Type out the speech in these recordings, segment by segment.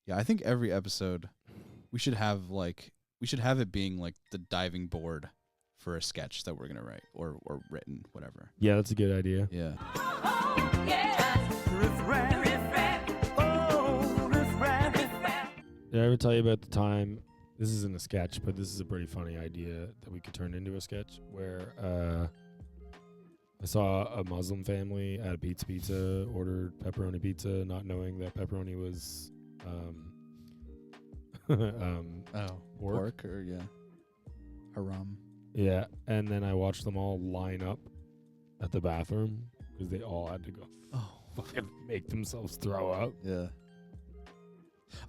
Yeah, I think every episode we should have it being like the diving board for a sketch that we're gonna write or written, whatever. Yeah, that's a good idea. Yeah. Did I ever tell you about the time? This isn't a sketch, but this is a pretty funny idea that we could turn into a sketch where I saw a Muslim family at a pizza, ordered pepperoni pizza, not knowing that pepperoni was pork or haram. Yeah, and then I watched them all line up at the bathroom because they all had to go fucking make themselves throw up. Yeah.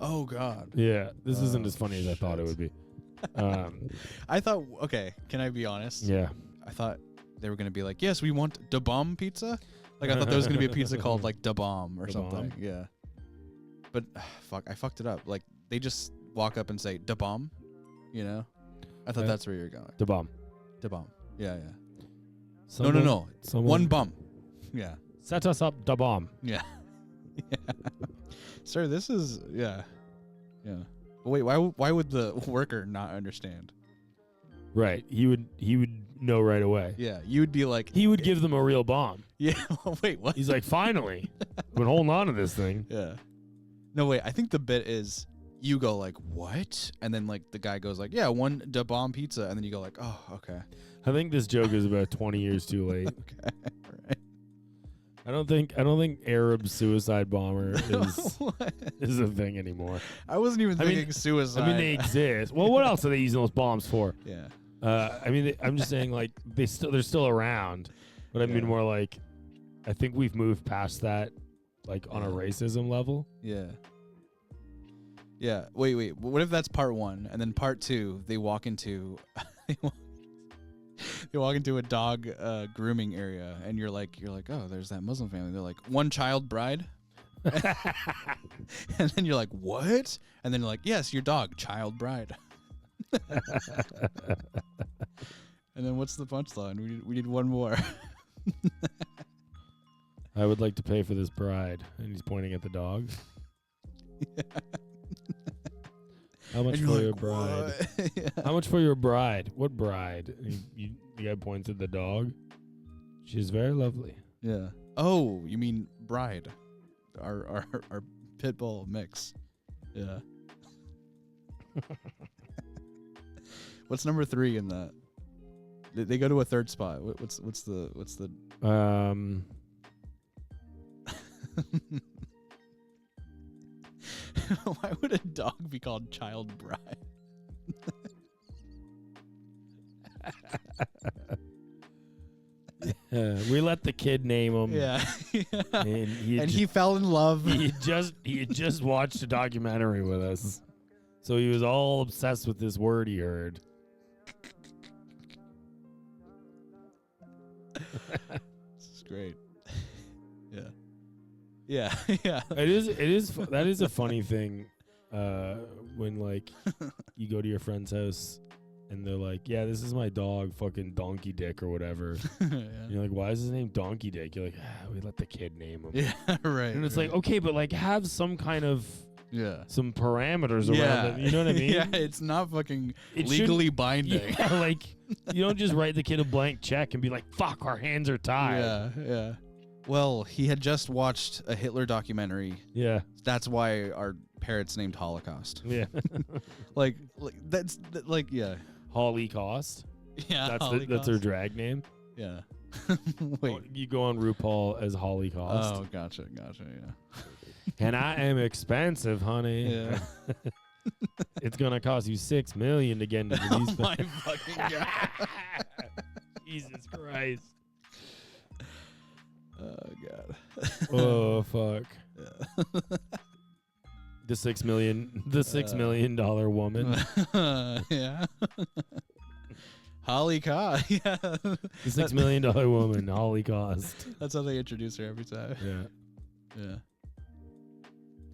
Oh God. Yeah, this isn't as funny as I thought it would be. I thought, okay, can I be honest? Yeah. I thought they were going to be like, yes, we want Da Bomb pizza. Like, I thought there was going to be a pizza called, like, Da Bomb or Da something. Bomb? Yeah. But, I fucked it up. Like, they just walk up and say, Da Bomb, you know? I thought that's where you were going. Da Bomb. Da Bomb. Yeah, yeah. Someone, No. One bum. Yeah. Set us up, Da Bomb. Yeah. Yeah. Sir, this is, yeah. But wait, why would the worker not understand? Right. He would know right away. Yeah, you would be like... He would give them a real bomb. Yeah, wait, what? He's like, finally. I've been holding on to this thing. Yeah. No, wait, I think the bit is you go like, what? And then like the guy goes like, yeah, one Da Bomb pizza. And then you go like, oh, okay. I think this joke is about 20 years too late. Okay, right. I don't think Arab suicide bomber is a thing anymore. I wasn't even thinking suicide. I mean, they exist. Well, what else are they using those bombs for? Yeah. I mean, I'm just saying, like, they're still around, but I mean more like, I think we've moved past that, like on a racism level. Yeah. Yeah. Wait. What if that's part one, and then part two they walk into they walk into a dog grooming area, and you're like, oh, there's that Muslim family. They're like, one child bride. And then you're like, what? And then you're like, yes, your dog, child bride. And then what's the punchline? We need one more. I would like to pay for this bride, and he's pointing at the dog. Yeah. How much for your bride? Yeah. How much for your bride? What bride? The guy points at the dog. She's very lovely. Yeah. Oh, you mean bride? Our pit bull mix. Yeah. What's number 3 in that? They go to a third spot. What's the? Why would a dog be called child bride? We let the kid name him. Yeah. And he fell in love. He had just watched a documentary with us, so he was all obsessed with this word he heard. This is great. Yeah. Yeah. Yeah. That is a funny thing when like you go to your friend's house and they're like, yeah, this is my dog, fucking Donkey Dick or whatever. Yeah. And you're like, why is his name Donkey Dick? You're like, we let the kid name him. Yeah, right. And it's like, okay, but like have some kind of some parameters yeah. around it. You know what I mean? Yeah, it's not fucking legally binding. Yeah, like you don't just write the kid a blank check and be like, fuck, our hands are tied. Yeah, yeah. Well, he had just watched a Hitler documentary. Yeah. That's why our parrot's named Holocaust. Yeah. like yeah. Holocaust. Yeah. That's her drag name. Yeah. Wait. You go on RuPaul as Holocaust. Oh, gotcha, yeah. And I am expensive, honey. Yeah. It's gonna cost you $6 million to get into these. Oh my fucking God. Jesus Christ. Oh God. Oh fuck. Yeah. The $6 million woman. Yeah. Holocaust. Yeah. The $6 million woman, Holocaust. That's how they introduce her every time. Yeah. Yeah.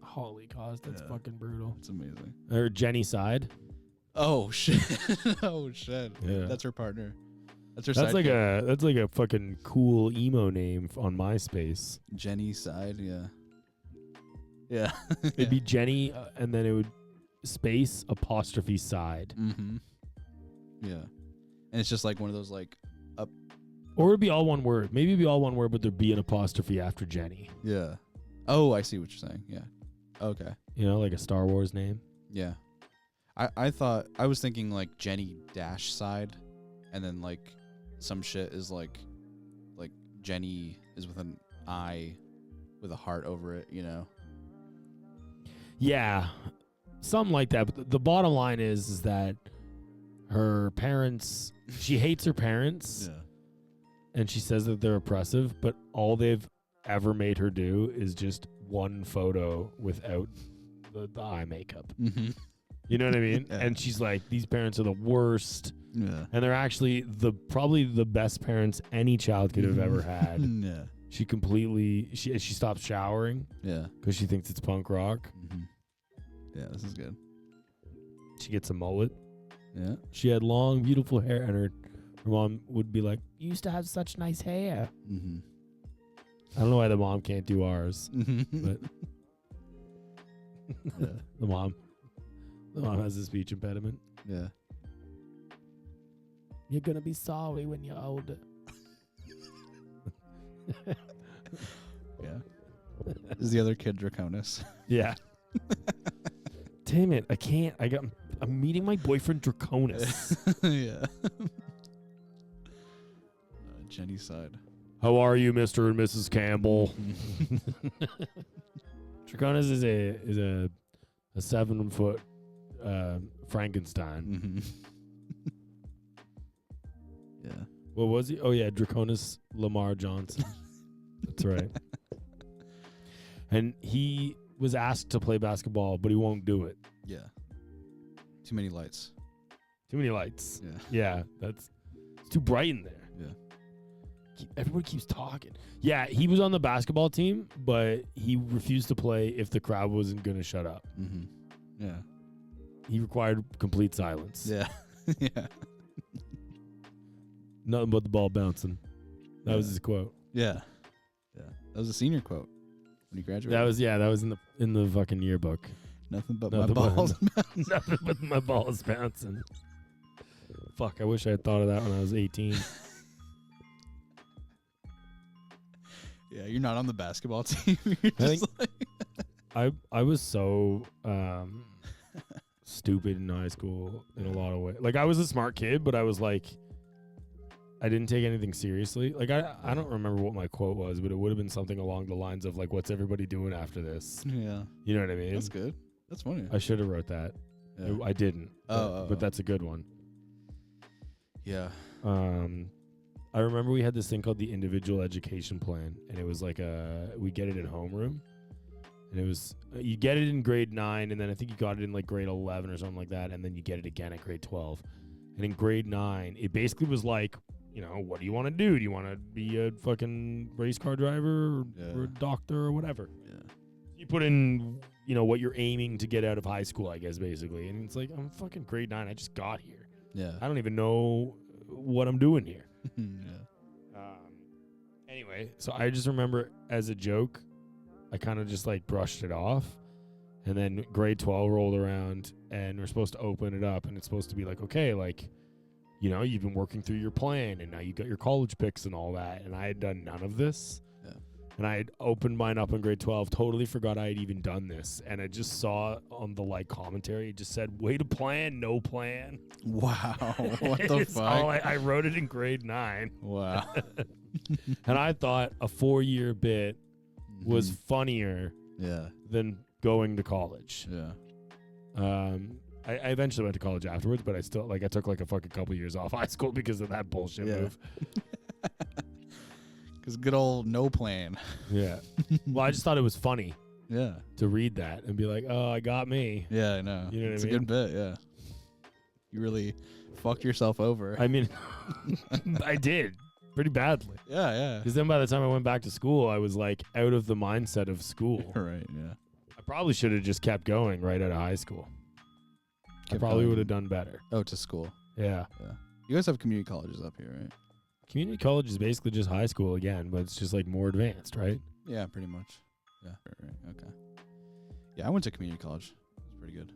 Holocaust. That's fucking brutal. It's amazing. Or Jenny Side. Oh shit. Oh shit. Yeah. That's her partner. That's her. That's like a fucking cool emo name on MySpace. Jenny Side. Yeah. Yeah. It'd be Jenny, and then it would space apostrophe side. Mm-hmm. Yeah. And it's just like one of those like up. Or it'd be all one word. Maybe it'd be all one word, but there'd be an apostrophe after Jenny. Yeah. Oh, I see what you're saying. Yeah. Okay. You know, like a Star Wars name. Yeah. I was thinking like Jenny dash side, and then like some shit is like Jenny is with an I with a heart over it, you know? Yeah. Something like that. But the bottom line is that her parents, she hates her parents. Yeah. And she says that they're oppressive, but all they've ever made her do is just one photo without the eye makeup. Mm-hmm. You know what I mean? Yeah. And she's like, these parents are the worst. Yeah. And they're actually probably the best parents any child could have ever had. Yeah. She stops showering. Yeah. Because she thinks it's punk rock. Mm-hmm. Yeah, this is good. She gets a mullet. Yeah. She had long, beautiful hair, and her mom would be like, "You used to have such nice hair." Mm-hmm. I don't know why the mom can't do ours, but yeah. the mom has a speech impediment. Yeah. You're gonna be sorry when you're older. Yeah. Is the other kid Draconis? Yeah. Damn it! I can't. I'm meeting my boyfriend Draconis. Yeah. Jenny's side. How are you, Mr. and Mrs. Campbell? Draconis is a 7-foot Frankenstein. Mm-hmm. Yeah. What was he? Oh yeah, Draconis Lamar Johnson. That's right. And he was asked to play basketball, but he won't do it. Yeah. Too many lights. Too many lights. Yeah. Yeah, it's too bright in there. Yeah. Everybody keeps talking. Yeah, he was on the basketball team, but he refused to play if the crowd wasn't going to shut up. Mm-hmm. Yeah. He required complete silence. Yeah. Yeah. Nothing but the ball bouncing. That was his quote. Yeah. Yeah. That was a senior quote when he graduated. That was in the fucking yearbook. Nothing but Nothing my balls. Nothing but my balls bouncing. Fuck, I wish I had thought of that when I was 18. Yeah, you're not on the basketball team. You're I just like I was so stupid in high school in a lot of ways. Like, I was a smart kid, but I was like, I didn't take anything seriously. Like, I don't remember what my quote was, but it would have been something along the lines of like, what's everybody doing after this? Yeah. You know what I mean? That's good. That's funny. I should have wrote that. Yeah. I didn't. But that's a good one. Yeah. I remember we had this thing called the individual education plan, and it was like we get it in homeroom, and it was you get it in grade 9, and then I think you got it in like grade 11 or something like that, and then you get it again at grade 12. And in grade 9, it basically was like, you know, what do you want to do? Do you want to be a fucking race car driver or a doctor or whatever? Yeah. You put in, you know, what you're aiming to get out of high school, I guess, basically. And it's like, I'm fucking grade 9. I just got here. Yeah. I don't even know what I'm doing here. Yeah. Anyway, so I just remember as a joke, I kind of just like brushed it off. And then grade 12 rolled around and we're supposed to open it up. And it's supposed to be like, okay, like, you know, you've been working through your plan and now you got your college picks and all that. And I had done none of this. Yeah. And I had opened mine up in grade 12, totally forgot I had even done this. And I just saw on the like commentary, it just said, way to plan, no plan. Wow. What the fuck? I wrote it in grade 9. Wow. And I thought a 4-year bit was funnier than going to college. Yeah. I eventually went to college afterwards, but I took like a fucking couple years off high school because of that bullshit move. Because good old no plan. Yeah. Well, I just thought it was funny. Yeah. To read that and be like, oh, I got me. Yeah, I know. You know what it's I mean? a good bit, yeah. You really fucked yourself over. I mean, I did pretty badly. Yeah, yeah. Because then by the time I went back to school, I was like out of the mindset of school. Right, yeah. I probably should have just kept going right out of high school. I probably would have done better. Oh, to school. Yeah. Yeah. You guys have community colleges up here, right? Community college is basically just high school again, but it's just like more advanced, right? Yeah, pretty much. Yeah. Right. Okay. Yeah, I went to community college. It was pretty good.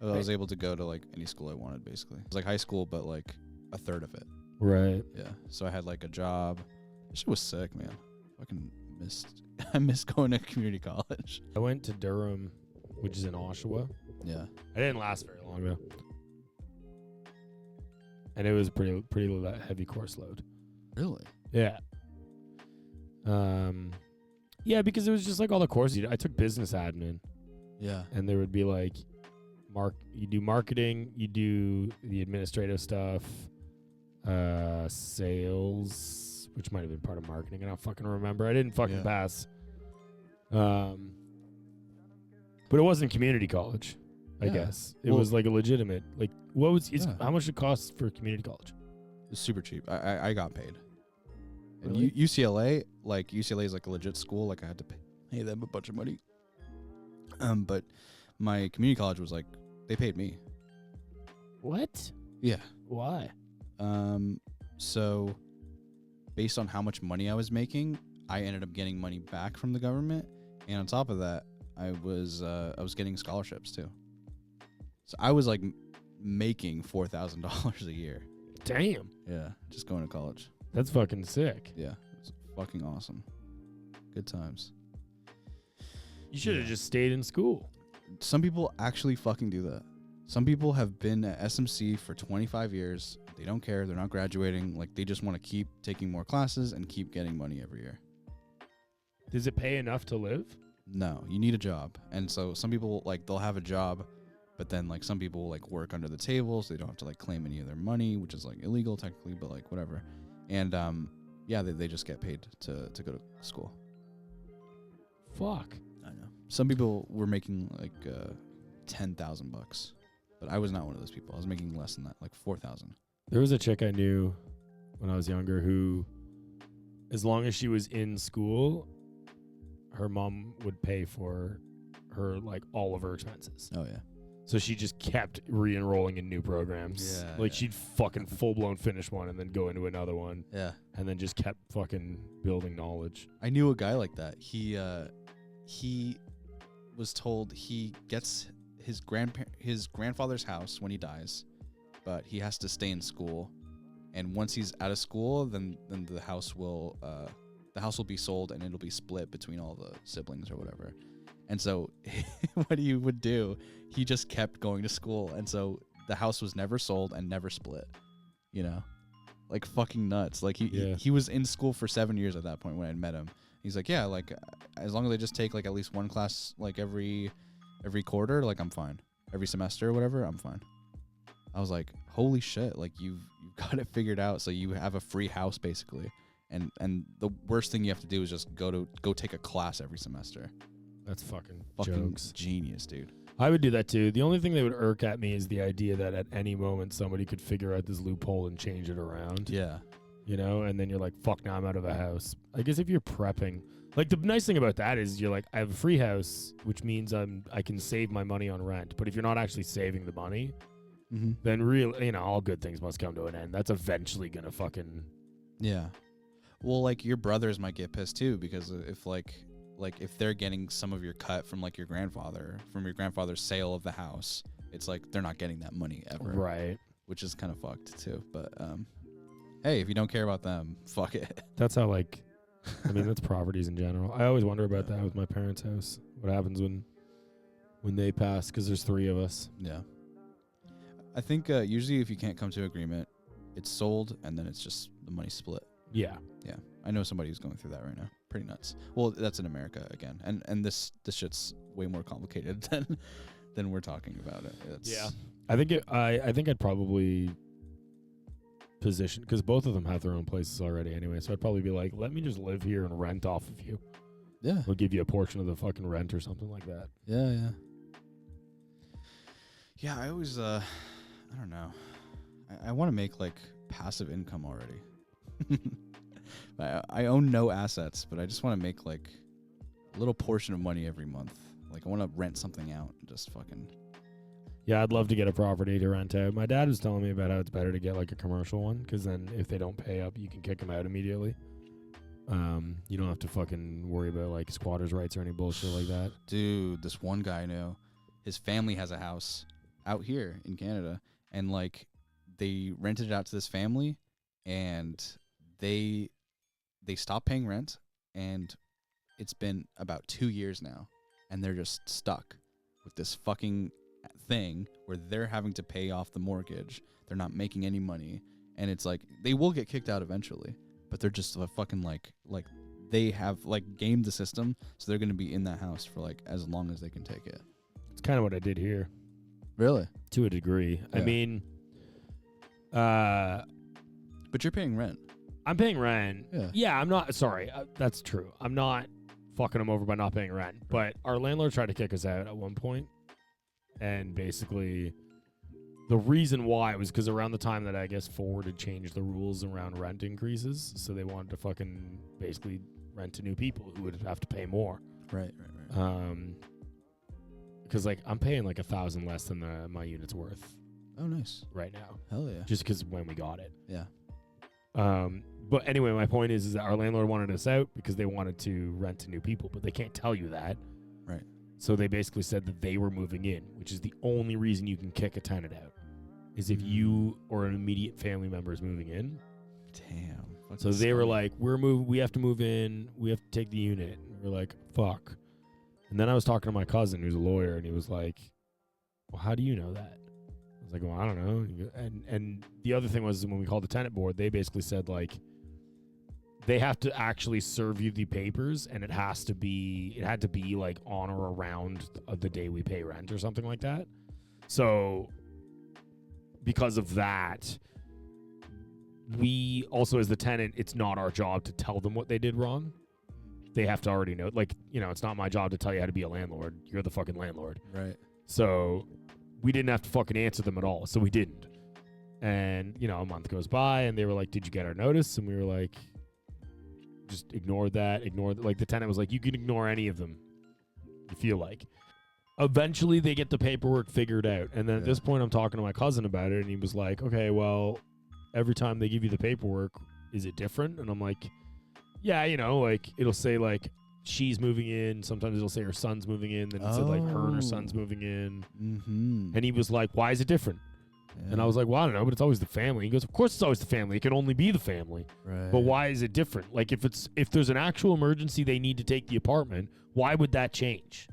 I was able to go to like any school I wanted, basically. It was like high school, but like a third of it. Right. Yeah. So I had like a job. This shit was sick, man. Fucking I missed going to community college. I went to Durham, which is in Oshawa. Yeah. I didn't last very long though. And it was a pretty heavy course load. Really? Yeah. Yeah, because it was just like all the courses. I took business admin. Yeah. And there would be like you do marketing, you do the administrative stuff, sales, which might have been part of marketing. I don't fucking remember. I didn't fucking pass. But it wasn't community college, I guess. It was like a legitimate, like, how much it costs for community college? It's super cheap. I got paid. Really? And UCLA is like a legit school. Like I had to pay them a bunch of money. But my community college was like, they paid me. What? Yeah. Why? So based on how much money I was making, I ended up getting money back from the government. And on top of that, I was getting scholarships too. So I was like making $4,000 a year. Damn. Yeah, just going to college. That's fucking sick. Yeah, it was fucking awesome. Good times. You should have just stayed in school. Some people actually fucking do that. Some people have been at SMC for 25 years. They don't care. They're not graduating. Like, they just want to keep taking more classes and keep getting money every year. Does it pay enough to live? No, you need a job. And so some people, like, they'll have a job, but then, like, some people, like, work under the table, so they don't have to, like, claim any of their money, which is, like, illegal technically, but, like, whatever. And, yeah, they just get paid to go to school. Fuck. I know. Some people were making, like, $10,000, but I was not one of those people. I was making less than that, like 4,000. There was a chick I knew when I was younger who, as long as she was in school, her mom would pay for her, like, all of her expenses. Oh, yeah. So she just kept re-enrolling in new programs. Yeah, like, she'd fucking full-blown finish one and then go into another one. Yeah. And then just kept fucking building knowledge. I knew a guy like that. He was told he gets his grandfather's house when he dies, but he has to stay in school. And once he's out of school, then the house will be sold and it'll be split between all the siblings or whatever. And so what he would do, he just kept going to school. And so the house was never sold and never split, you know, like fucking nuts. Like he was in school for 7 years at that point when I met him. He's like, yeah, like as long as I just take like at least one class, like every quarter, like I'm fine. Every semester or whatever, I'm fine. I was like, holy shit. Like you've got it figured out. So you have a free house basically. And the worst thing you have to do is just go take a class every semester. That's fucking jokes. Genius, dude. I would do that too. The only thing that would irk at me is the idea that at any moment somebody could figure out this loophole and change it around. Yeah. You know, and then you're like, fuck, now I'm out of a house. I guess if you're prepping, like the nice thing about that is you're like, I have a free house, which means I can save my money on rent. But if you're not actually saving the money, then all good things must come to an end. That's eventually going to fucking... Yeah. Well, like your brothers might get pissed too, because if if they're getting some of your cut from like your grandfather's sale of the house, it's like they're not getting that money ever. Right. Which is kind of fucked too. But hey, if you don't care about them, fuck it. That's how that's properties in general. I always wonder about that with my parents' house. What happens when they pass? Because there's 3 of us. Yeah. I think usually if you can't come to agreement, it's sold and then it's just the money split. Yeah. Yeah. I know somebody who's going through that right now. Pretty nuts. Well, that's in America again. And this shit's way more complicated than we're talking about it. Yeah. I think I'd probably position, because both of them have their own places already anyway. So I'd probably be like, let me just live here and rent off of you. Yeah. We'll give you a portion of the fucking rent or something like that. Yeah, yeah. Yeah, I always, I don't know. I want to make like passive income already. I own no assets, but I just want to make like a little portion of money every month. Like I want to rent something out and just fucking... Yeah, I'd love to get a property to rent out. My dad was telling me about how it's better to get like a commercial one, because then if they don't pay up, you can kick them out immediately. You don't have to fucking worry about like squatters' rights or any bullshit like that. Dude, this one guy I know, his family has a house out here in Canada, and like they rented it out to this family, and they stopped paying rent, and it's been about 2 years now, and they're just stuck with this fucking thing where they're having to pay off the mortgage. They're not making any money, and it's like they will get kicked out eventually, but they're just fucking like they have like gamed the system, so they're gonna be in that house for like as long as they can take it. It's kind of what I did here. Really? To a degree. Yeah. I mean, but you're paying rent. I'm paying rent. Yeah. I'm not. Sorry, that's true. I'm not fucking them over by not paying rent. But our landlord tried to kick us out at one point, and basically, the reason why was because around the time that I guess Ford had changed the rules around rent increases, so they wanted to fucking basically rent to new people who would have to pay more. Right. Because like I'm paying like $1,000 less than my unit's worth. Oh, nice. Right now. Hell yeah. Just because when we got it. Yeah. But anyway, my point is that our landlord wanted us out because they wanted to rent to new people, but they can't tell you that. Right. So they basically said that they were moving in, which is the only reason you can kick a tenant out, is if you or an immediate family member is moving in. Damn. So they were like, we have to move in. We have to take the unit. And we're like, fuck. And then I was talking to my cousin who's a lawyer, and he was like, well, how do you know that? I was like, well, I don't know. And the other thing was when we called the tenant board, they basically said like, they have to actually serve you the papers, and it had to be like on or around the day we pay rent or something like that. So because of that, we also, as the tenant, it's not our job to tell them what they did wrong. They have to already know. Like, you know, it's not my job to tell you how to be a landlord. You're the fucking landlord. Right. So we didn't have to fucking answer them at all. So we didn't. And, you know, a month goes by, and they were like, did you get our notice? And we were like, just ignore that. Like, the tenant was like, you can ignore any of them you feel like. Eventually, they get the paperwork figured out. And then at this point, I'm talking to my cousin about it, and he was like, okay, well, every time they give you the paperwork, is it different? And I'm like, yeah, you know, like, it'll say, like, she's moving in. Sometimes it'll say her son's moving in. Then it said, like, her and her son's moving in. Mm-hmm. And he was like, why is it different? Yeah. And I was like, well, I don't know, but it's always the family. He goes, of course it's always the family. It can only be the family. Right. But why is it different? Like, if there's an actual emergency they need to take the apartment, why would that change?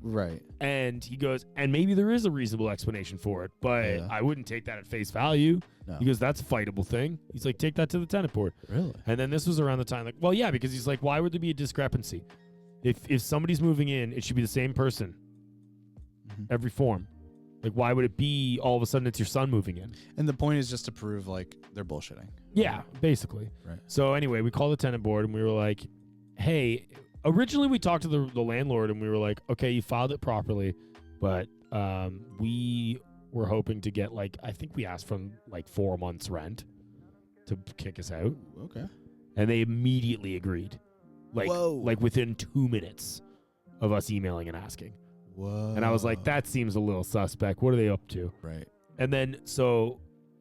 Right. And he goes, and maybe there is a reasonable explanation for it, but I wouldn't take that at face value. No. He goes, that's a fightable thing. He's like, take that to the tenant board. Really? And then this was around the time, like, well, yeah, because he's like, why would there be a discrepancy? If somebody's moving in, it should be the same person. Every form. Like, why would it be all of a sudden it's your son moving in? And the point is just to prove, like, they're bullshitting. Yeah, basically. Right. So anyway, we called the tenant board, and we were like, hey, originally we talked to the landlord, and we were like, okay, you filed it properly, but we were hoping to get, like, I think we asked for, like, 4 months rent to kick us out. Okay. And they immediately agreed. Like within 2 minutes of us emailing and asking. Whoa. And I was like, that seems a little suspect. What are they up to? Right. And then, so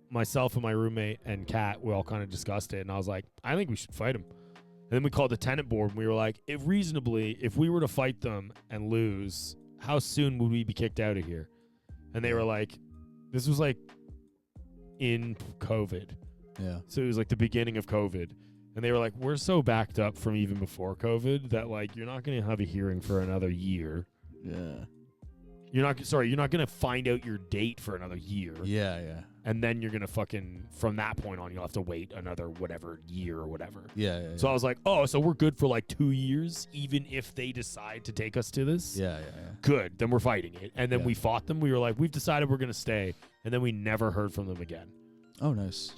myself and my roommate and Kat, we all kind of discussed it. And I was like, I think we should fight them. And then we called the tenant board, and we were like, if we were to fight them and lose, how soon would we be kicked out of here? And they were like, this was like in COVID. Yeah. So it was like the beginning of COVID. And they were like, we're so backed up from even before COVID that, like, you're not going to have a hearing for another year. Yeah. You're not going to find out your date for another year. Yeah. And then you're going to fucking, from that point on, you'll have to wait another whatever year or whatever. Yeah. So I was like, oh, so we're good for like 2 years, even if they decide to take us to this? Yeah. Good. Then we're fighting it. And then we fought them. We were like, we've decided we're going to stay. And then we never heard from them again. Oh, nice.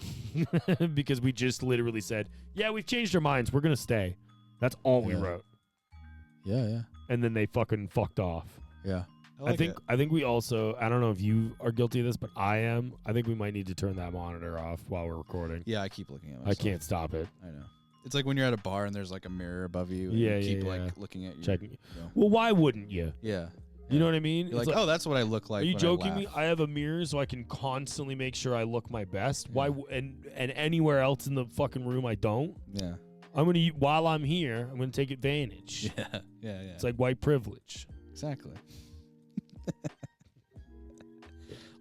Because we just literally said, yeah, we've changed our minds. We're going to stay. That's all we wrote. Yeah. And then they fucking fucked off. Yeah. I think we also, I don't know if you are guilty of this, but I am. I think we might need to turn that monitor off while we're recording. Yeah, I keep looking at myself. I can't stop it. I know. It's like when you're at a bar and there's like a mirror above you. And Yeah, you keep yeah, like yeah. looking at you. Checking. You know. Well, why wouldn't you? Yeah. You know what I mean? You're It's like, oh, that's what I look like. Are you when joking I me? laugh. I have a mirror so I can constantly make sure I look my best. Yeah. Why? And anywhere else in the fucking room I don't. Yeah. I'm gonna while I'm here, I'm gonna take advantage. Yeah. It's like white privilege. Exactly.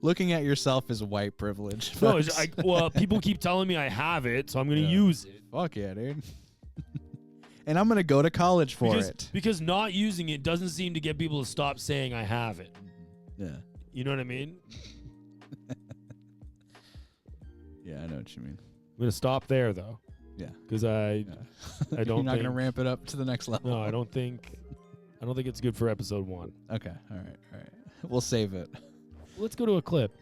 Looking at yourself is white privilege. No, folks. people keep telling me I have it, so I'm gonna use it. Fuck yeah, dude. And I'm gonna go to college for it. Because not using it doesn't seem to get people to stop saying I have it. Yeah. You know what I mean? Yeah, I know what you mean. I'm gonna stop there though. Yeah. Because I don't. You're not gonna think- ramp it up to the next level. No, I don't think it's good for episode 1. Okay. All right. We'll save it. Let's go to a clip.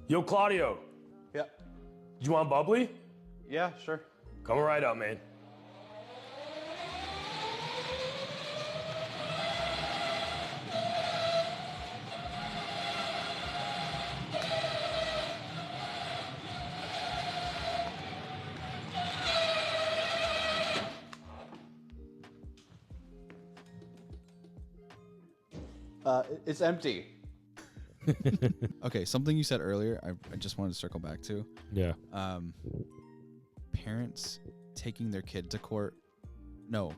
Yo, Claudio. Yeah. You want bubbly? Yeah, sure. Come right up, man. It's empty. Okay, something you said earlier, I just wanted to circle back to. Yeah. Parents taking their kid to court. No,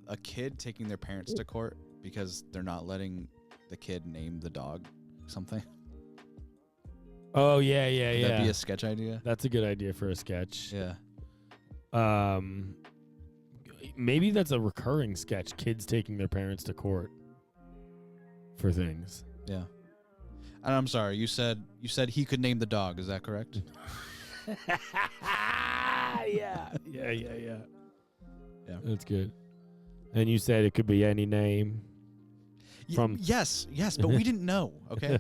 a kid taking their parents to court because they're not letting the kid name the dog something. Oh yeah. Would that be a sketch idea? That's a good idea for a sketch. Yeah. Maybe that's a recurring sketch. Kids taking their parents to court for things. Yeah. And I'm sorry, you said he could name the dog, is that correct? Yeah. Yeah. That's good. And you said it could be any name. From yes, but we didn't know, okay?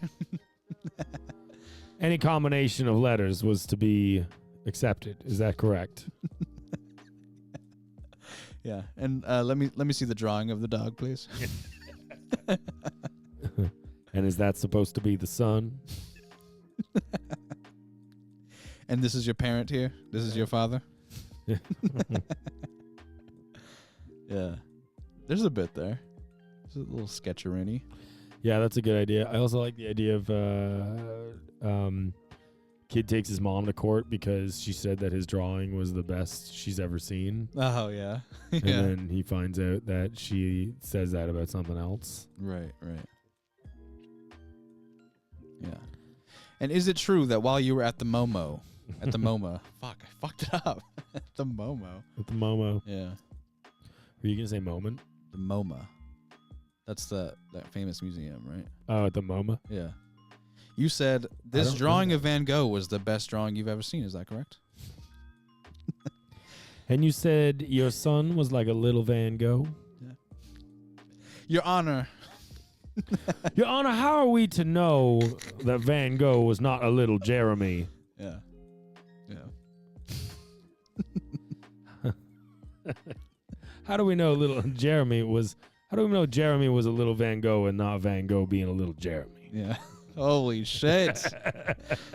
any combination of letters was to be accepted. Is that correct? Yeah. And let me see the drawing of the dog, please. And is that supposed to be the son? And this is your parent here? This is your father? Yeah. There's a bit there. There's a little sketcherini. Yeah, that's a good idea. I also like the idea of kid takes his mom to court because she said that his drawing was the best she's ever seen. Oh, yeah. And then he finds out that she says that about something else. Right. Yeah. And is it true that while you were at the MoMA, fuck, I fucked it up. At the MoMA. At the Momo. Yeah. Were you going to say moment? The MoMA. That's that famous museum, right? Oh, at the MoMA? Yeah. You said this don't drawing know. of Van Gogh was the best drawing you've ever seen. Is that correct? And you said your son was like a little Van Gogh? Your Honor. Your Honor, how are we to know that Van Gogh was not a little Jeremy? Yeah. How do we know Jeremy was a little Van Gogh and not Van Gogh being a little Jeremy? Yeah. Holy shit.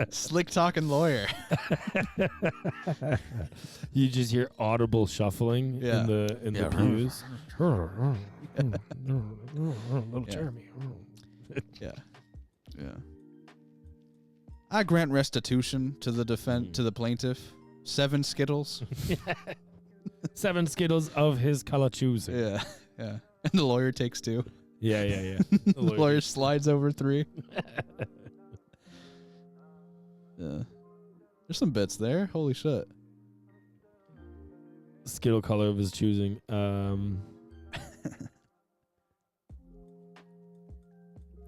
Slick talking lawyer. You just hear audible shuffling Yeah. in the pews. Little Yeah. Jeremy. Yeah. I grant restitution to the to the plaintiff. 7 Skittles. 7 Skittles of his color choosing. Yeah. And the lawyer takes 2. Yeah. The lawyer slides over 3. Yeah. There's some bits there. Holy shit. Skittle color of his choosing. And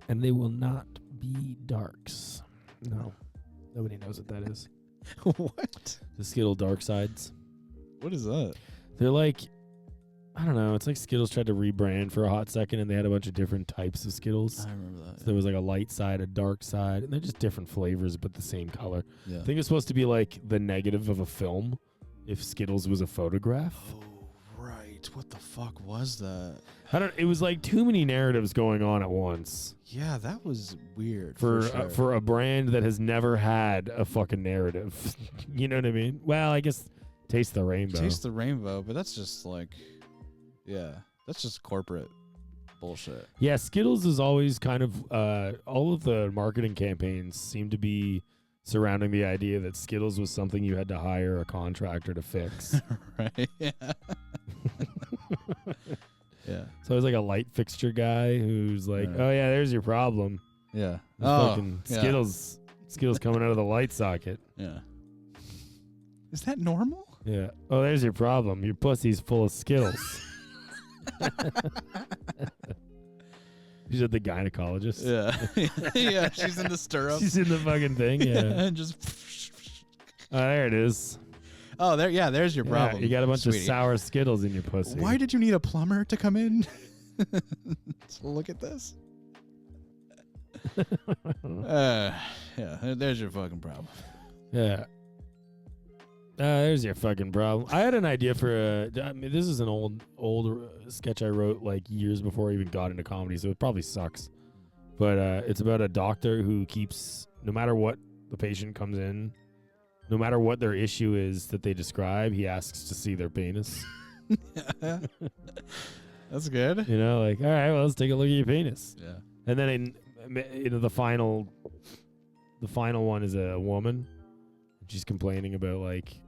they will not be darks. No. Nobody knows what that is. What? The Skittle dark sides. What is that? They're like, I don't know. It's like Skittles tried to rebrand for a hot second, and they had a bunch of different types of Skittles. I remember that. So there was like a light side, a dark side, and they're just different flavors, but the same color. Yeah. I think it's supposed to be like the negative of a film if Skittles was a photograph. Oh, right. What the fuck was that? It was like too many narratives going on at once Yeah, that was weird. for sure. for a brand that has never had a fucking narrative. You know what I mean? Well, I guess Taste the Rainbow. Taste the Rainbow, but that's just like, yeah, that's just corporate bullshit. Yeah, Skittles is always kind of all of the marketing campaigns seem to be surrounding the idea that Skittles was something you had to hire a contractor to fix. Right? Yeah. Yeah. So it's like a light fixture guy who's like, Right. "Oh yeah, there's your problem. Yeah. There's fucking Skittles coming out of the light socket. Yeah. Is that normal? Yeah. Oh, there's your problem. Your pussy's full of Skittles." She's at the gynecologist. Yeah. Yeah. She's in the stirrups. She's in the fucking thing. Yeah. And just. Oh, there it is. Oh, there. Yeah. There's your Yeah, problem. you got a bunch sweetie. of sour Skittles in your pussy. Why did you need a plumber to come in? So look at this. Yeah. There's your fucking problem. Yeah. There's your fucking problem. I had an idea for this is an old sketch I wrote like years before I even got into comedy, so it probably sucks. But it's about a doctor who keeps, no matter what the patient comes in, no matter what their issue is that they describe, he asks to see their penis. That's good. You know, like, all right, well, let's take a look at your penis. Yeah. And then the final one is a woman. She's complaining about like,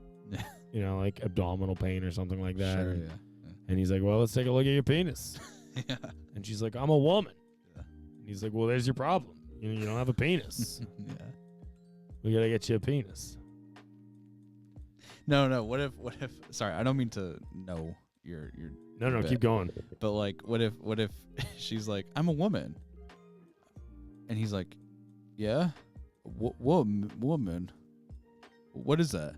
you know, like abdominal pain or something like that. Sure, and, yeah. and he's like, well, let's take a look at your penis. Yeah. And she's like, I'm a woman. Yeah. And he's like, well, there's your problem. You don't have a penis. Yeah. We gotta get you a penis. No. What if? Sorry, I don't mean to know your. No, bit. keep going. But like, what if she's like, I'm a woman, and he's like, yeah, woman. What is that?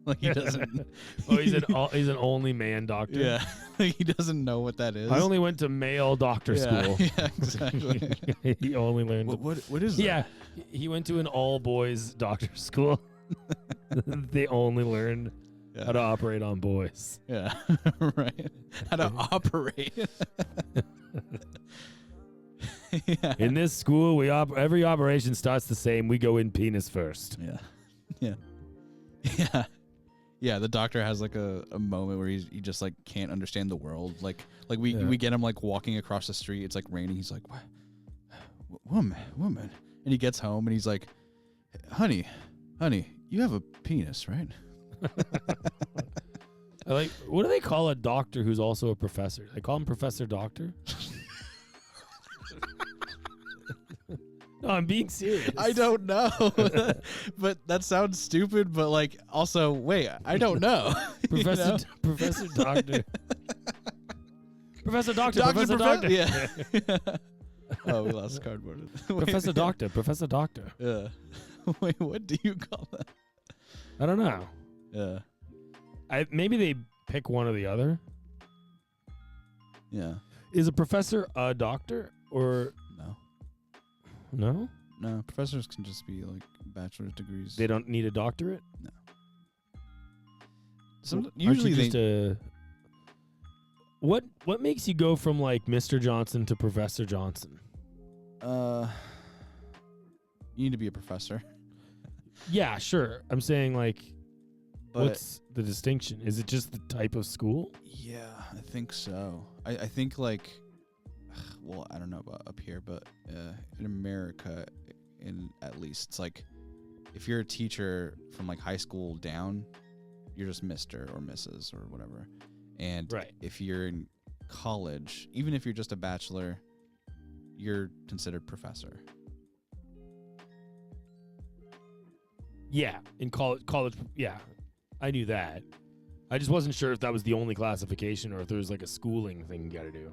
Like he doesn't. Oh, he's an only man doctor. Yeah, like he doesn't know what that is. I only went to male doctor school. Yeah, exactly. He only learned. What is that? Yeah, he went to an all boys doctor school. They only learned how to operate on boys. Yeah, right. How to operate. Yeah. In this school, every operation starts the same. We go in penis first. Yeah. Yeah. Yeah. Yeah, the doctor has like a moment where he just like can't understand the world. Like we get him like walking across the street. It's like raining. He's like, what? Woman. And he gets home and he's like, honey, you have a penis, right? What do they call a doctor who's also a professor? They call him Professor Doctor? No, I'm being serious. I don't know. But that sounds stupid, but like also, wait, I don't know. Professor You know? Professor Doctor. Professor Doctor. Professor Doctor. Yeah. Oh, we lost cardboard. Professor Doctor. Professor Doctor. Yeah. Wait, what do you call that? I don't know. Yeah. Maybe they pick one or the other. Yeah. Is a professor a doctor or No. no? No, professors can just be like bachelor's degrees. They don't need a doctorate? No. Usually they What makes you go from like Mr. Johnson to Professor Johnson? You need to be a professor. Yeah, sure. I'm saying like But what's the distinction? Is it just the type of school? yeah, I think so. I think like, well, I don't know about up here, but in America, at least, it's like if you're a teacher from like high school down, you're just Mr. or Mrs. or whatever. And Right. if you're in college, even if you're just a bachelor, you're considered professor. Yeah, in college. Yeah, I knew that. I just wasn't sure if that was the only classification or if there was like a schooling thing you got to do.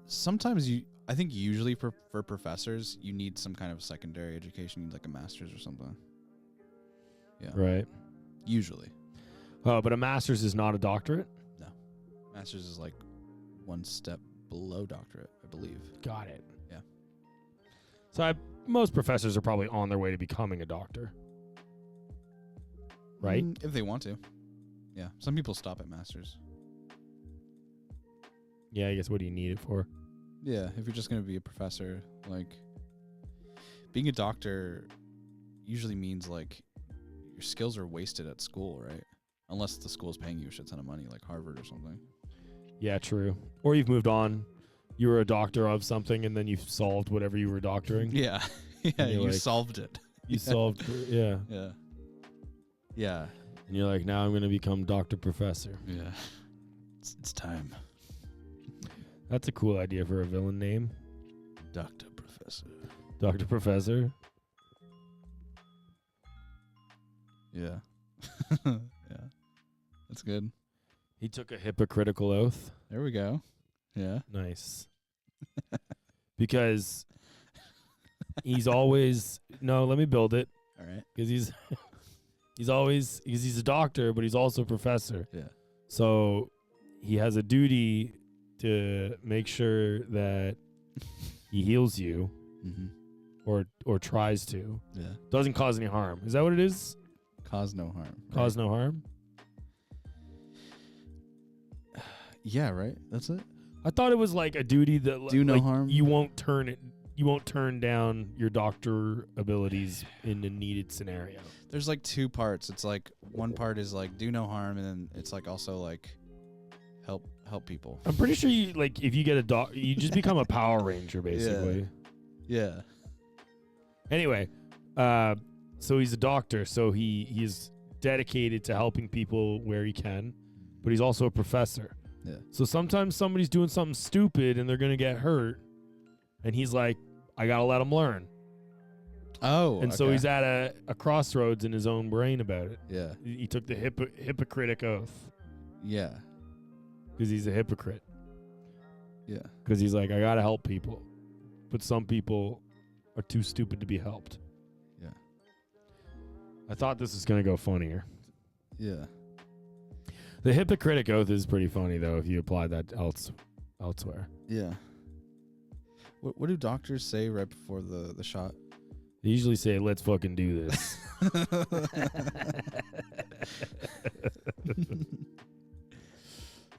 Sometimes I think usually for professors, you need some kind of secondary education. You need like a master's or something. Yeah. Right. Usually. Oh, but a master's is not a doctorate? No. Master's is like one step below doctorate, I believe. Got it. Yeah. So most professors are probably on their way to becoming a doctor. Right? If they want to. Yeah. Some people stop at master's. Yeah, I guess what do you need it for? Yeah. If you're just going to be a professor, like being a doctor usually means like your skills are wasted at school, right? Unless the school's paying you a shit ton of money, like Harvard or something. Yeah, true. Or you've moved on you were a doctor of something and then you solved whatever you were doctoring. Yeah. Yeah, you're you like- solved it. You solved, yeah. Yeah. Yeah. And you're like, now I'm going to become Dr. Professor. Yeah. It's time. That's a cool idea for a villain name. Dr. Professor. Dr. Professor. Yeah. Yeah. That's good. He took a hypocritical oath. There we go. Yeah. Nice. Because he's always, no, let me build it. All right. Because he's a doctor, but he's also a professor. Yeah. So he has a duty to make sure that he heals you Mm-hmm. or tries to. Yeah. Doesn't cause any harm. Is that what it is? Cause no harm. Cause no harm? Yeah, right? That's it? I thought it was like a duty that Do no like, harm? You won't turn down your doctor abilities in a needed scenario. There's like two parts. It's like one part is like do no harm, and then it's like also like help people. I'm pretty sure you like if you get a you just become a Power Ranger basically. Yeah. Anyway, so he's a doctor, so he's dedicated to helping people where he can, but he's also a professor. Yeah. So sometimes somebody's doing something stupid and they're gonna get hurt, and he's like, I gotta let him learn. Oh. And so he's at a crossroads in his own brain about it. Yeah. He took the hypocritic oath Yeah. because he's a hypocrite. Yeah. Because he's like, I gotta help people, but some people are too stupid to be helped. Yeah. I thought this was gonna go funnier. Yeah. The hypocritic oath is pretty funny though if you apply that elsewhere. Yeah. What do doctors say right before the shot? They usually say, "Let's fucking do this."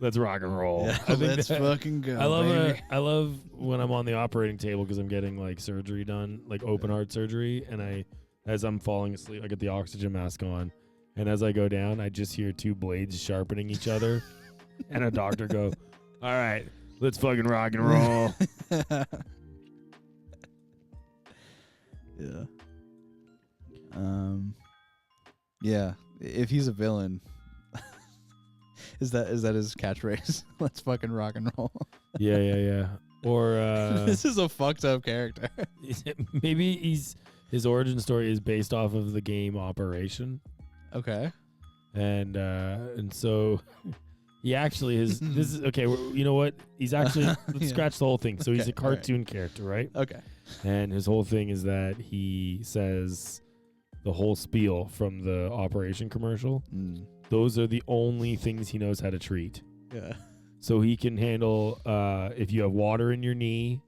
Let's rock and roll. Yeah, I think let's fucking go. I love when I'm on the operating table because I'm getting like surgery done, like open heart surgery, and as I'm falling asleep, I get the oxygen mask on, and as I go down, I just hear two blades sharpening each other, and a doctor go, "All right, let's fucking rock and roll." Yeah. Yeah. If he's a villain, is that his catchphrase? Let's fucking rock and roll. Yeah. Or This is a fucked up character. maybe his origin story is based off of the game Operation, Okay. and so he actually is. This is okay. You know what? He's actually let's Yeah. scratch the whole thing. So he's Okay, a cartoon character, right? Okay. And his whole thing is that he says the whole spiel from the Operation commercial. Mm. Those are the only things he knows how to treat. Yeah. So he can handle if you have water in your knee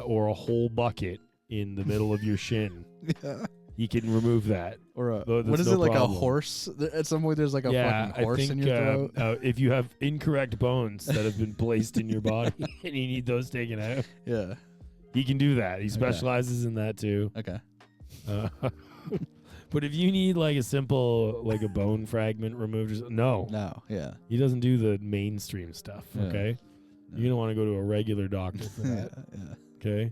or a whole bucket in the middle of your shin. Yeah. He can remove that. Or That's what is no it, like problem. a horse? At some point, there's like a fucking horse I think in your throat. if you have incorrect bones that have been placed in your body and you need those taken out, Yeah. he can do that. He specializes in that too. Okay. But if you need like a simple, like a bone fragment removed, no, Yeah. he doesn't do the mainstream stuff. Yeah. Okay, No. you're gonna want to go to a regular doctor for Yeah. that. Yeah. Okay,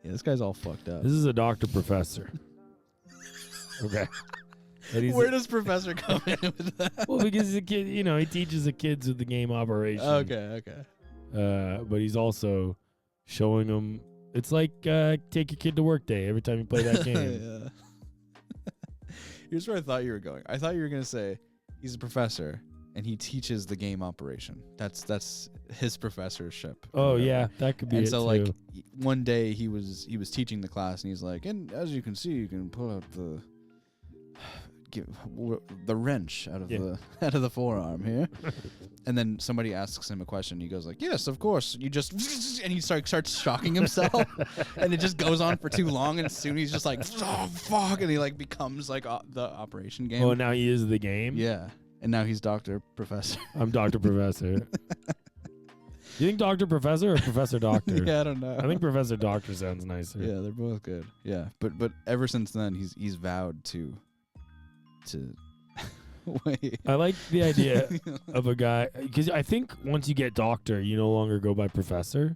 Yeah. This guy's all fucked up. this is a doctor professor. Okay, and he's Where does Professor come in with that? well, because he's a kid, he teaches the kids with the game Operation. Okay. But he's also showing them. It's like take your kid to work day every time you play that game. Yeah. Here's where I thought you were going. I thought you were gonna say he's a professor and he teaches the game Operation. That's his professorship. or Oh whatever. yeah, that could be And it so too. like one day he was teaching the class and he's like, and as you can see, you can pull out the wrench out of the forearm here. And then somebody asks him a question. He goes like, yes, of course. You just and he starts shocking himself, and it just goes on for too long. And soon he's just like, oh fuck, and he like becomes like the Operation game. Oh, now he is the game. Yeah, and now he's Dr. Professor. I'm Dr. Professor. You think Dr. Professor or Professor Doctor? Yeah, I don't know. I think Professor Doctor sounds nicer. Yeah, they're both good. Yeah, but ever since then he's vowed to Wait. I like the idea of a guy because I think once you get doctor, you no longer go by professor.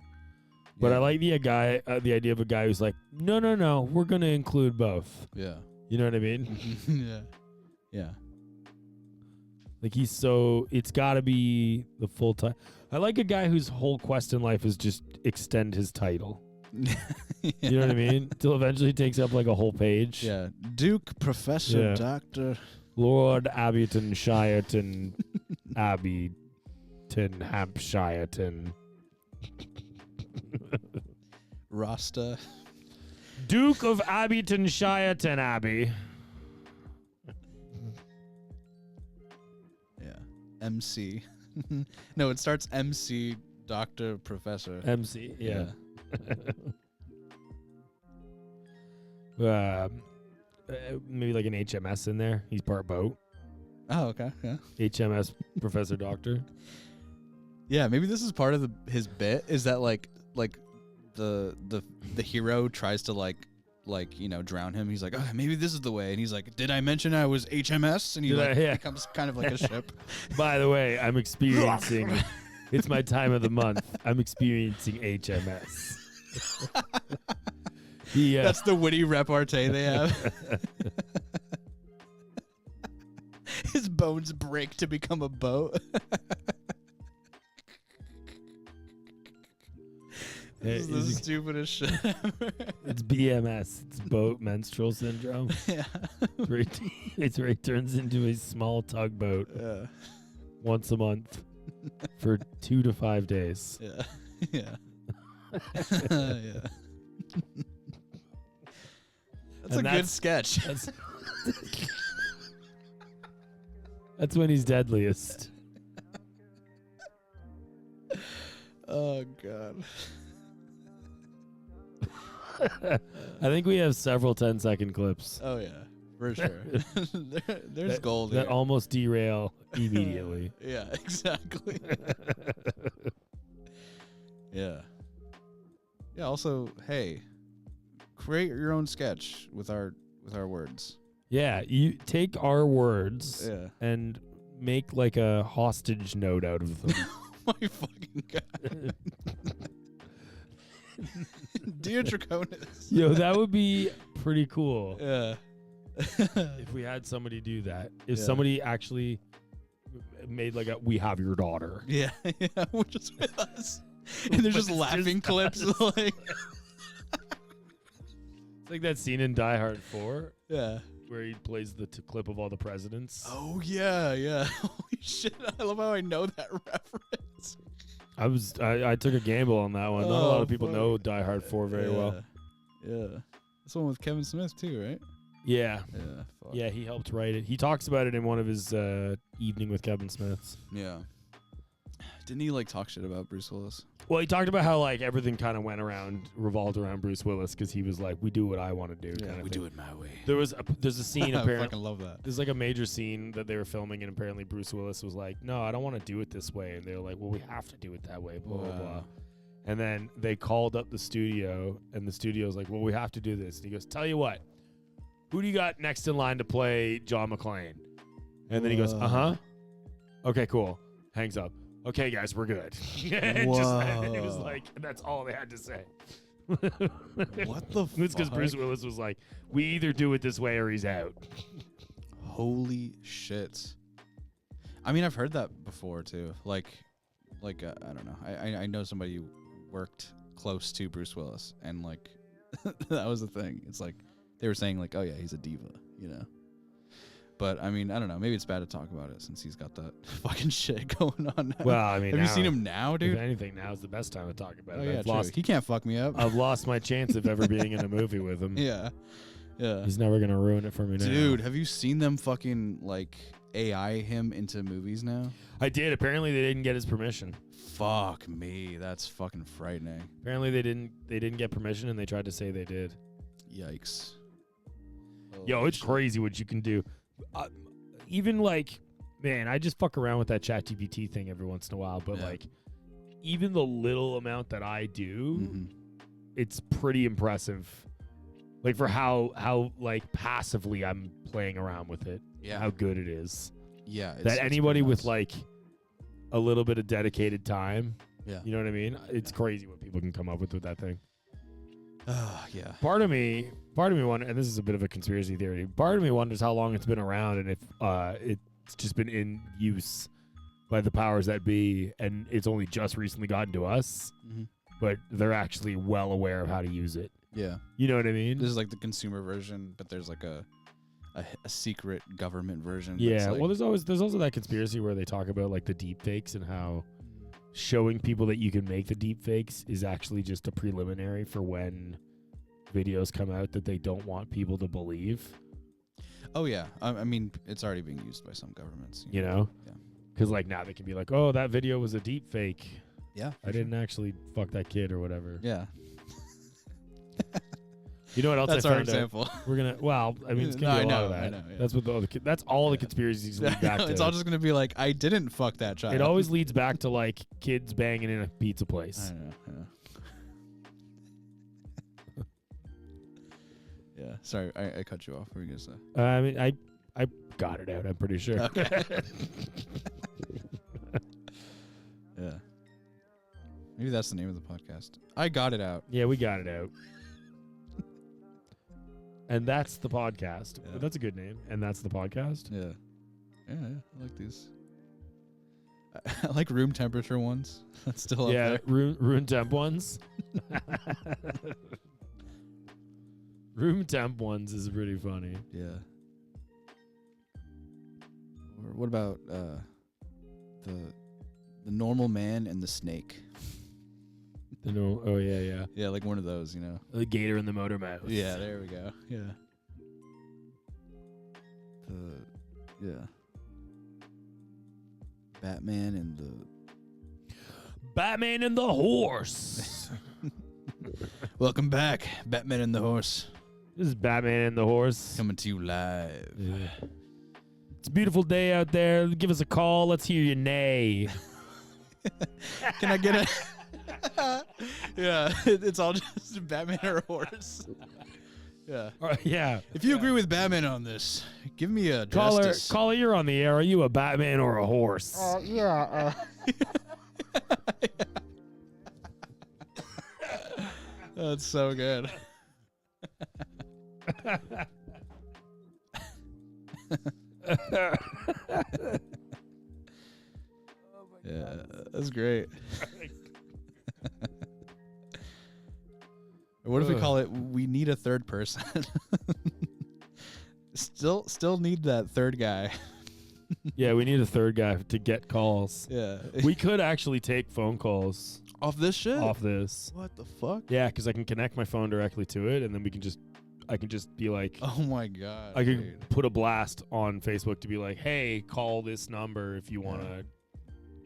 But I like the idea of a guy who's like, no, we're gonna include both. Yeah. You know what I mean? Yeah. Yeah. Like it's got to be the full time. I like a guy whose whole quest in life is just extend his title. You know what I mean? Till eventually he takes up like a whole page. Yeah. Duke, Professor, Yeah. Doctor. Lord Abbyton Shireton Abbyton Hampshireton. Rasta. Duke of Abbyton Shireton Abbey. Yeah. MC. No, it starts MC, Doctor, Professor. MC, yeah. Maybe like an HMS in there. He's part boat. Oh, okay. Yeah. HMS Professor Doctor. Yeah, maybe this is part of his bit. Is that like the hero tries to like drown him. He's like, okay, maybe this is the way, and he's like, did I mention I was HMS? And he becomes kind of like a ship. By the way, I'm experiencing. It's my time of the month. I'm experiencing HMS. That's the witty repartee they have. His bones break to become a boat. This is the stupidest shit ever. It's BMS. It's boat menstrual syndrome. Yeah. It's where he turns into a small tugboat once a month for 2 to 5 days. Yeah. Yeah. Yeah. That's a good sketch. That's when he's deadliest. Oh, God. I think we have several 10-second clips. Oh, yeah. For sure. There's gold that here. almost derail immediately. Yeah, exactly. Yeah. Yeah, also, hey, create your own sketch with our words. Yeah, you take our words and make like a hostage note out of them. My fucking God. Dear Draconis. Yo, that would be pretty cool. Yeah. If we had somebody do that. If somebody actually made like we have your daughter. Yeah, yeah, which is with us. And there's just laughing clips like it's like that scene in Die Hard 4. Yeah. Where he plays the clip of all the presidents. Oh yeah, yeah. Holy shit! I love how I know that reference. I took a gamble on that one. Not a lot of people know Die Hard 4 very well. Yeah, that's the one with Kevin Smith too, right? Yeah, yeah, fuck. Yeah. He helped write it. He talks about it in one of his Evening with Kevin Smiths. Yeah. Didn't he like talk shit about Bruce Willis? Well, he talked about how like everything kind of revolved around Bruce Willis because he was like, "We do what I want to do." Yeah, kind of we thing. do it my way. There's a scene I apparently. fucking love that. There's like a major scene that they were filming, and apparently Bruce Willis was like, "No, I don't want to do it this way," and they were like, "Well, we have to do it that way." Blah blah blah. And then they called up the studio, and the studio's like, "Well, we have to do this." And he goes, "Tell you what, who do you got next in line to play John McClane?" And then he goes, "Okay, cool." Hangs up. "Okay, guys, we're good." And it was like, that's all they had to say. What the fuck? It's because Bruce Willis was like, "We either do it this way or he's out." Holy shit. I mean, I've heard that before too. Like I don't know. I know somebody who worked close to Bruce Willis, and like that was the thing. It's like they were saying like, "Oh yeah, he's a diva," you know. But I mean, I don't know. Maybe it's bad to talk about it since he's got that fucking shit going on now. Well, I mean, have you seen him now, dude? If anything, now is the best time to talk about it. Oh, yeah, I've lost. he can't fuck me up. I've lost my chance of ever being in a movie with him. Yeah, yeah. He's never gonna ruin it for me now. Dude, have you seen them fucking like AI him into movies now? I did. Apparently, they didn't get his permission. Fuck me, that's fucking frightening. Apparently, they didn't get permission, and they tried to say they did. Yikes. Yo, it's crazy what you can do. Even like, man, I just fuck around with that ChatGPT thing every once in a while, but like, even the little amount that I do, it's pretty impressive. Like for how like passively I'm playing around with it. Yeah. How good it is. Yeah. that it's anybody pretty with nuts. like a little bit of dedicated time, Yeah. you know what I mean? It's crazy what people can come up with that thing. Yeah. Part of me wonders, and this is a bit of a conspiracy theory, part of me wonders how long it's been around and if it's just been in use by the powers that be, and it's only just recently gotten to us, Mm-hmm. but they're actually well aware of how to use it. Yeah. You know what I mean? This is like the consumer version, but there's like a secret government version. Yeah. that's like, Well, there's also that conspiracy where they talk about like the deep fakes and how showing people that you can make the deep fakes is actually just a preliminary for when videos come out that they don't want people to believe. Oh yeah. I mean, it's already being used by some governments. You know? Yeah. Because like now they can be like, oh, that video was a deep fake. Yeah. I didn't actually fuck that kid or whatever. Yeah. You know what else That's I our found out? example. We're gonna. Well, I mean, it's No, gonna be a I lot of know, that. I know, yeah. That's what that's all the Yeah. conspiracies lead back to. It's all just gonna be like, I didn't fuck that child. It always leads back to like kids banging in a pizza place. I know. Yeah. Sorry, I cut you off. What were you gonna say? I mean, I got it out. I'm pretty sure. Okay. Yeah. Maybe that's the name of the podcast. I got it out. Yeah, we got it out. And that's the podcast. Yeah. That's a good name. And that's the podcast. Yeah. Yeah. I like these. I like room temperature ones. That's still up Yeah, there. room temp ones. Room temp ones is pretty funny. Yeah. Or what about the normal man and the snake? Oh yeah. Yeah, like one of those, you know. The gator and the motor mouse. Yeah, there we go. Yeah. Yeah. Batman and the horse. Welcome back, Batman and the Horse. This is Batman and the horse. Coming to you live. Yeah. It's a beautiful day out there. Give us a call. Let's hear you neigh. Can I get a Yeah, it's all just Batman or a horse. Yeah. Yeah. If you agree with Batman on this, give me a Caller, justice. caller, you're on the air. Are you a Batman or a horse? That's so good. Yeah, that's great. What if we call it "We Need a Third Person"? Still need that third guy. Yeah, we need a third guy to get calls. Yeah. We could actually take phone calls Off this shit? off this. What the fuck? Yeah, because I can connect my phone directly to it, and then I can just be like, Oh my god. I could dude. put a blast on Facebook to be like, hey, call this number if you want to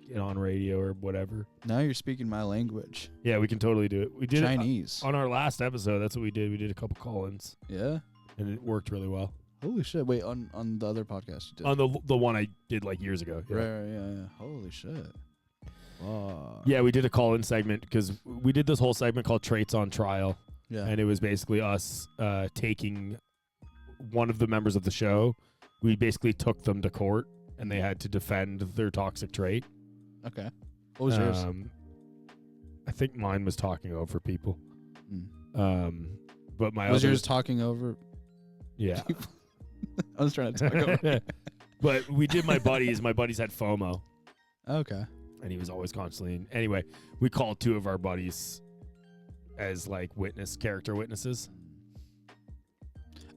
get on radio or whatever. Now you're speaking my language. Yeah, we can totally do it. We did Chinese. it on our last episode. That's what we did. We did a couple call-ins, Yeah. and it worked really well. Holy shit. Wait, on the other podcast you did. On the one I did like years ago. Yeah. Right, yeah. Holy shit. Wow. Yeah, we did a call-in segment because we did this whole segment called Traits on Trial, Yeah. and it was basically us taking one of the members of the show. We basically took them to court, and they had to defend their toxic trait. Okay. What was yours? I think mine was talking over people. But my Was other, yours talking over? yeah. I was trying to talk over. But we did my buddies. My buddies had FOMO, Okay. and he was always constantly. Anyway, we called two of our buddies as like character witnesses.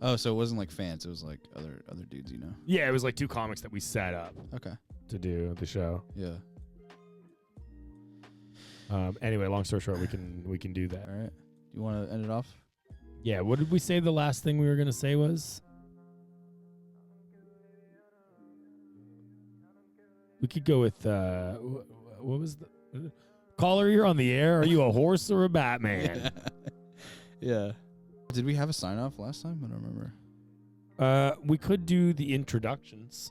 Oh, so it wasn't like fans. It was like other dudes, you know? Yeah, it was like two comics that we set up Okay. to do the show. Yeah. Anyway, long story short, we can do that. All right. You want to end it off? Yeah. What did we say the last thing we were gonna say was? We could go with what was the caller? You're on the air. Are you a horse or a Batman? Yeah. Did we have a sign off last time? I don't remember. We could do the introductions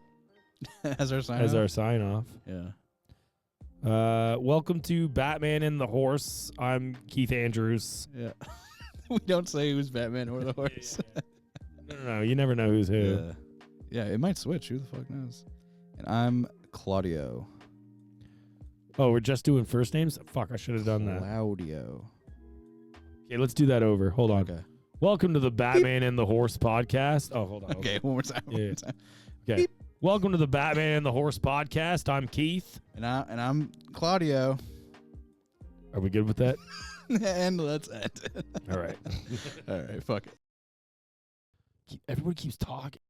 As our sign as off? our sign off. Yeah. Welcome to Batman and the Horse. I'm Keith Andrews. Yeah. We don't say who's Batman or the horse. No, you never know who's who. Yeah. Yeah, it might switch. Who the fuck knows? And I'm Claudio. Oh, we're just doing first names? Fuck, I should have done that. Claudio. Okay, let's do that over. Hold on. Okay. Welcome to the Batman and the Horse podcast. Oh, hold on. Okay, one more time. Yeah. One more time. Okay. Beep. Welcome to the Batman and the Horse podcast. I'm Keith. And I'm Claudio. Are we good with that? And let's end. All right. All right, fuck it. Everybody keeps talking.